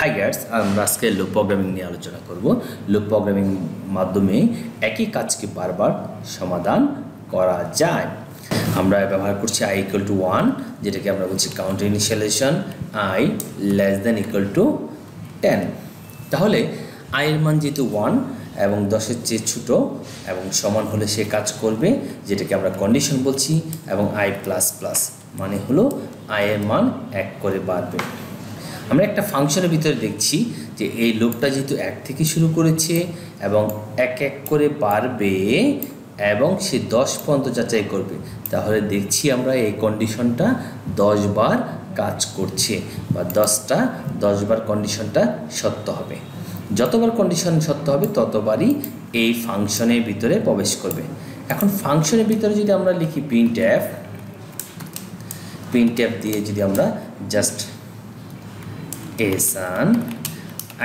Hi guys, আমরা আজকে loop programming নিয়ে আলোচনা করব। লুপ প্রোগ্রামিং মাধ্যমে একই কাজকে বারবার সমাধান করা যায়। আমরা ব্যবহার করছি i equal to 1, যেটাকে আমরা বলছি counter initialisation i less than equal to 10। তাহলে i এর মান যেহেতু 1 এবং 10-এর চেয়ে ছোট এবং সমান হলে সে কাজ করবে, যেটাকে আমরা কন্ডিশন বলছি, এবং i প্লাস প্লাস মানে হলো i এর মান 1 করে বাড়বে। আমরা একটা ফাংশনের ভিতরে দেখছি যে এই লুপটা যেহেতু 1 থেকে শুরু করেছে এবং 1 1 করে বাড়বে এবং সে 10 পর্যন্ত যাচাই করবে, তাহলে দেখছি আমরা এই কন্ডিশনটা 10 বার কাজ করছে বা 10 বার কন্ডিশনটা সত্য হবে। যতবার কন্ডিশন সত্য হবে ততবারই এই ফাংশনের ভিতরে প্রবেশ করবে। এখন ফাংশনের ভিতরে যদি আমরা লিখি প্রিন্টএফ দিয়ে যদি আমরা জাস্ট এসান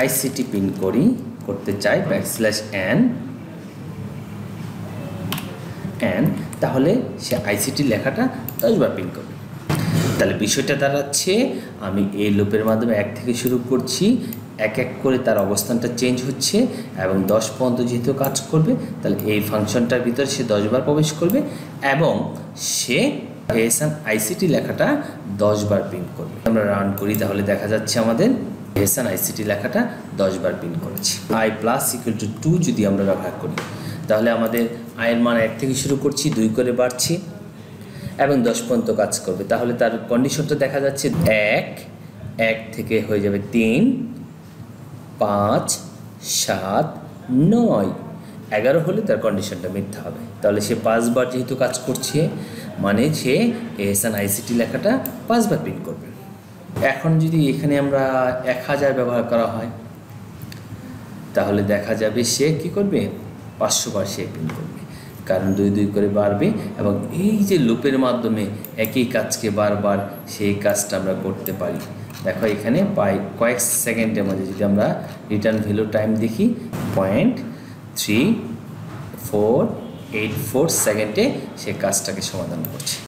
আইসিটি প্রিন্ট করতে চাই \n, তাহলে সে আইসিটি লেখাটা 10 বার প্রিন্ট করবে। তাহলে বিষয়টা দাঁড়াচ্ছে আমি এই লুপের মাধ্যমে 1 থেকে শুরু করছি, 1 1 করে তার অবস্থানটা চেঞ্জ হচ্ছে এবং 10 পর্যন্ত যেহেতু কাজ করবে, তাহলে এই ফাংশনটার ভিতরে সে 10 বার প্রবেশ করবে এবং সে এসান আইসিটি লেখাটা 10 বার প্রিন্ট করবে। আমরা রান করি, তাহলে দেখা যাচ্ছে আমাদের এসান আইসিটি লেখাটা 10 বার প্রিন্ট করেছে। i প্লাস ইকুয়াল টু 2 যদি আমরা ব্যবহার করি, তাহলে আমাদের i এর মান 1 থেকে শুরু করছি, 2 করে বাড়ছি এবং 10 পর্যন্ত কাজ করবে। তাহলে তার কন্ডিশনটা দেখা যাচ্ছে 1 থেকে হয়ে যাবে 3 5 7 9 11 হলে তার কন্ডিশনটা মিথ্যা হবে। তাহলে সে 5 বার যেহেতু কাজ করছে মানে সে এসান আইসিটি লেখাটা 5 বার প্রিন্ট করবে। এখন যদি এখানে আমরা 1000 ব্যবহার করা হয়, তাহলে দেখা যাবে সে কি করবে, 500 বার সে প্রিন্ট করবে, কারণ 2 2 করে বাড়বে এবং এই যে লুপের মাধ্যমে একই কাজকে বারবার সেই কাজটা আমরা করতে পারি। দেখো এখানে কয়েক সেকেন্ডের মধ্যে যদি আমরা রিটার্ন ভ্যালু টাইম দেখি 0.3484 সেকেন্ডে সে কাজটাকে সমাধান করছে।